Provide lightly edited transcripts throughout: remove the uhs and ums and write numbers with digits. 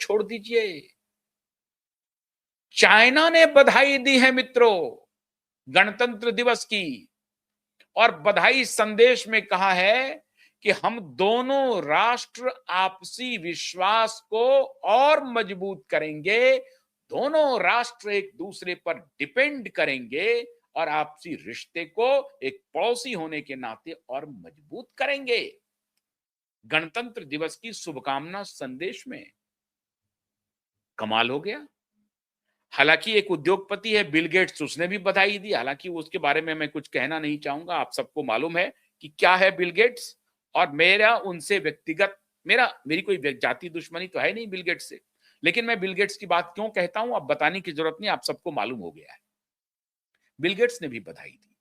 छोड़ दीजिए। चाइना ने बधाई दी है मित्रों गणतंत्र दिवस की, और बधाई संदेश में कहा है कि हम दोनों राष्ट्र आपसी विश्वास को और मजबूत करेंगे, दोनों राष्ट्र एक दूसरे पर डिपेंड करेंगे और आपसी रिश्ते को एक पड़ोसी होने के नाते और मजबूत करेंगे। गणतंत्र दिवस की शुभकामना संदेश में कमाल हो गया। हालांकि एक उद्योगपति है बिल गेट्स, उसने भी बधाई दी। हालांकि उसके बारे में मैं कुछ कहना नहीं चाहूंगा, आप सबको मालूम है कि क्या है बिल गेट्स, और मेरा उनसे व्यक्तिगत मेरी कोई जाति दुश्मनी तो है नहीं बिल गेट्स से, लेकिन मैं बिल गेट्स की बात क्यों कहता हूं अब बताने की जरूरत नहीं, आप सबको मालूम हो गया है। बिल गेट्स ने भी बधाई दी।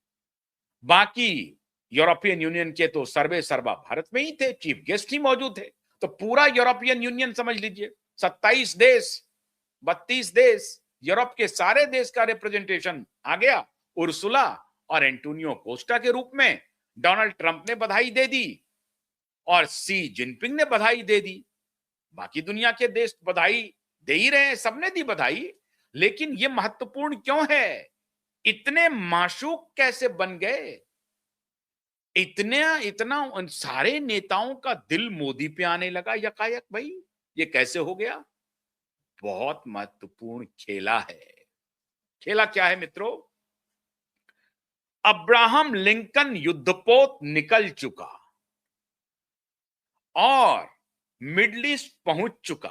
बाकी यूरोपियन यूनियन के तो सर्वे सर्वा भारत में ही थे, चीफ गेस्ट ही मौजूद थे। तो पूरा यूरोपियन यूनियन समझ लीजिए, 27 देश, 32 देश, यूरोप के सारे देश का रिप्रेजेंटेशन आ गया उर्सुला और एंटोनियो कोस्टा के रूप में। डोनाल्ड ट्रंप ने बधाई दे दी और सी जिनपिंग ने बधाई दे दी। बाकी दुनिया के देश बधाई दे ही रहे हैं, सबने दी बधाई। लेकिन यह महत्वपूर्ण क्यों है? इतने माशूक कैसे बन गए? इतना उन सारे नेताओं का दिल मोदी पे आने लगा यकायक। भाई ये कैसे हो गया? बहुत महत्वपूर्ण खेला है। खेला क्या है मित्रों? अब्राहम लिंकन युद्धपोत निकल चुका और मिडल ईस्ट पहुंच चुका।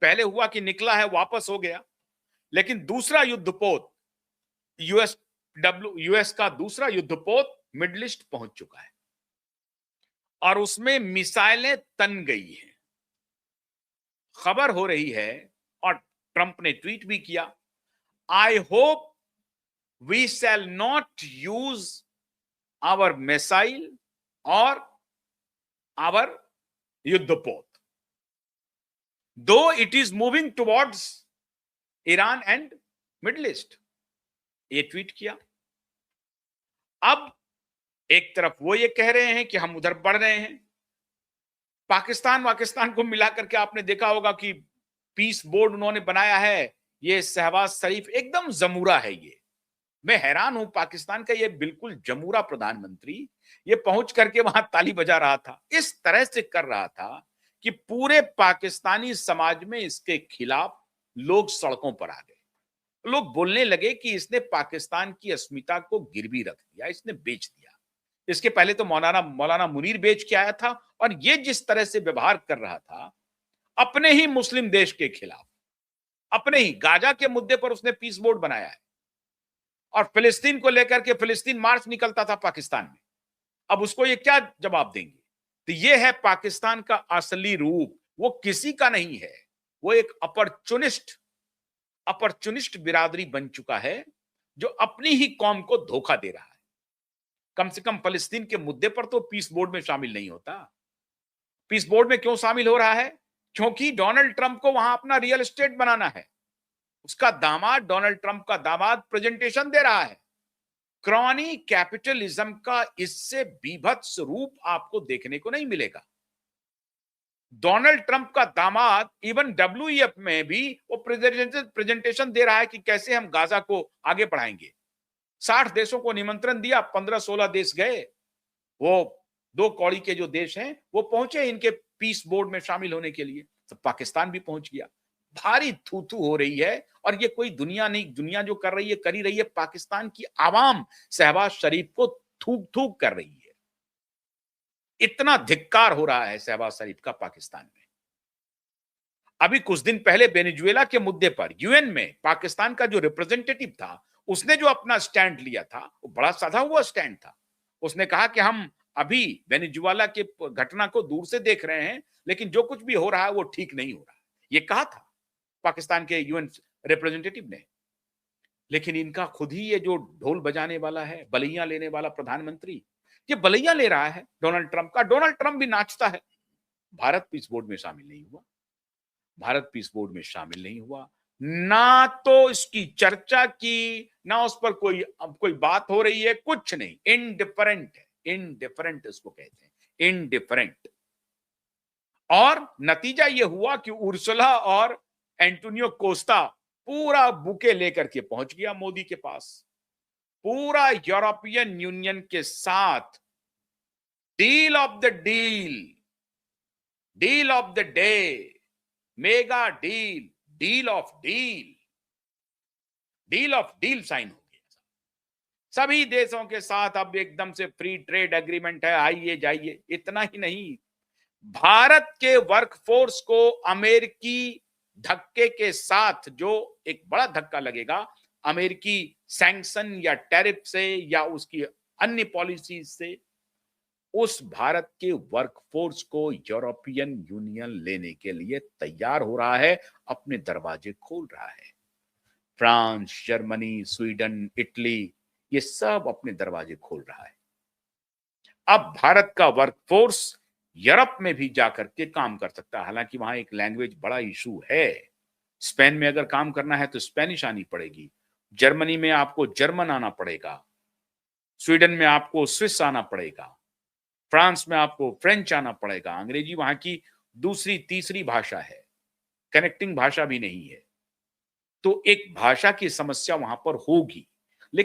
पहले हुआ कि निकला है वापस हो गया, लेकिन दूसरा युद्धपोत यूएस का दूसरा युद्धपोत मिडल ईस्ट पहुंच चुका है और उसमें मिसाइलें तन गई हैं। खबर हो रही है और ट्रंप ने ट्वीट भी किया, I hope we shall not use our missile और आवर युद्धपोत, though it is moving towards Iran and Middle East. ये ट्वीट किया। अब एक तरफ वो ये कह रहे हैं कि हम उधर बढ़ रहे हैं, पाकिस्तान को मिलाकर के आपने देखा होगा कि पीस बोर्ड उन्होंने बनाया है। ये शहबाज शरीफ एकदम जमूरा है। ये मैं हैरान हूं, पाकिस्तान का ये बिल्कुल जमूरा प्रधानमंत्री ये पहुंच करके वहां ताली बजा रहा था, इस तरह से कर रहा था कि पूरे पाकिस्तानी समाज में इसके खिलाफ लोग सड़कों पर आ गए। लोग बोलने लगे कि इसने पाकिस्तान की अस्मिता को गिरवी रख दिया, इसने बेच दिया। इसके पहले तो मौलाना मुनीर बेच के आया था, और ये जिस तरह से व्यवहार कर रहा था अपने ही मुस्लिम देश के खिलाफ, अपने ही गाजा के मुद्दे पर उसने पीस बोर्ड बनाया है, और फिलिस्तीन को लेकर के फिलिस्तीन मार्च निकलता था पाकिस्तान में। अब उसको ये क्या जवाब देंगे? तो ये है पाकिस्तान का असली रूप। वो किसी का नहीं है, वो एक अपरचुनिस्ट बिरादरी बन चुका है जो अपनी ही कौम को धोखा दे रहा है। कम से कम फिलिस्तीन के मुद्दे पर तो पीस बोर्ड में शामिल नहीं होता। पीस बोर्ड में क्यों शामिल हो रहा है? क्योंकि डोनाल्ड ट्रंप को वहां अपना रियल एस्टेट बनाना है। उसका दामाद, डोनाल्ड ट्रंप का दामाद प्रेजेंटेशन दे रहा है। क्रॉनी कैपिटलिज्म का इससे बीभत्स रूप आपको देखने को नहीं मिलेगा। डोनाल्ड ट्रंप का दामाद इवन डब्ल्यूईएफ में भी वो प्रेजेंटेशन दे रहा है कि कैसे हम गाजा को आगे बढ़ाएंगे। 60 देशों को निमंत्रण दिया, 15-16 देश गए। वो दो कौड़ी के जो देश हैं वो पहुंचे इनके पीस बोर्ड में शामिल होने के लिए, तो पाकिस्तान भी पहुंच गया। भारी थू हो रही है, और ये कोई दुनिया नहीं, दुनिया जो कर रही है कर ही रही है, पाकिस्तान की आवाम शहबाज शरीफ को थूक थूक कर रही है। इतना धिक्कार हो रहा है शहबाज शरीफ का पाकिस्तान में। अभी कुछ दिन पहले वेनेजुएला के मुद्दे पर यूएन में पाकिस्तान का जो रिप्रेजेंटेटिव था उसने जो अपना स्टैंड लिया था वो बड़ा साधा हुआ स्टैंड था। उसने कहा कि हम अभी वेनेजुएला के घटना को दूर से देख रहे हैं, लेकिन जो कुछ भी हो रहा है वो ठीक नहीं हो रहा है, ये कहा था पाकिस्तान के यूएन रिप्रेजेंटेटिव ने। लेकिन इनका खुद ही ये जो ढोल बजाने वाला है, बलैया लेने वाला प्रधानमंत्री, ये बलैया ले रहा है डोनाल्ड ट्रंप का। डोनाल्ड ट्रंप भी नाचता है। भारत पीस बोर्ड में शामिल नहीं हुआ, भारत पीस बोर्ड में शामिल नहीं हुआ, ना तो इसकी चर्चा की, ना उस पर कोई बात हो रही है, कुछ नहीं। इनडिफरेंट है, इनडिफरेंट इसको कहते हैं, इनडिफरेंट। और नतीजा ये हुआ कि उर्सुला और एंटोनियो कोस्टा पूरा बुके लेकर के पहुंच गया मोदी के पास। पूरा यूरोपियन यूनियन के साथ deal of the deal of the day, mega deal, deal of deal sign हो गया। सभी देशों के साथ अब एकदम से फ्री ट्रेड एग्रीमेंट है, आइए जाइए। इतना ही नहीं, भारत के वर्कफोर्स को अमेरिकी धक्के के साथ, जो एक बड़ा धक्का लगेगा अमेरिकी सैंक्शन या टैरिफ से या उसकी अन्य पॉलिसीज से, उस भारत के वर्कफोर्स को यूरोपियन यूनियन लेने के लिए तैयार हो रहा है, अपने दरवाजे खोल रहा है। फ्रांस, जर्मनी, स्वीडन, इटली, ये सब अपने दरवाजे खोल रहा है। अब भारत का वर्कफोर्स यूरोप में भी जाकर के काम कर सकता है। हालांकि वहां एक लैंग्वेज बड़ा इशू है। स्पेन में अगर काम करना है तो स्पेनिश आनी पड़ेगी, जर्मनी में आपको जर्मन आना पड़ेगा, स्वीडन में आपको स्विस आना पड़ेगा, फ्रांस में आपको फ्रेंच आना पड़ेगा। अंग्रेजी वहां की दूसरी तीसरी भाषा है, कनेक्टिंग भाषा भी नहीं है, तो एक भाषा की समस्या वहां पर होगी।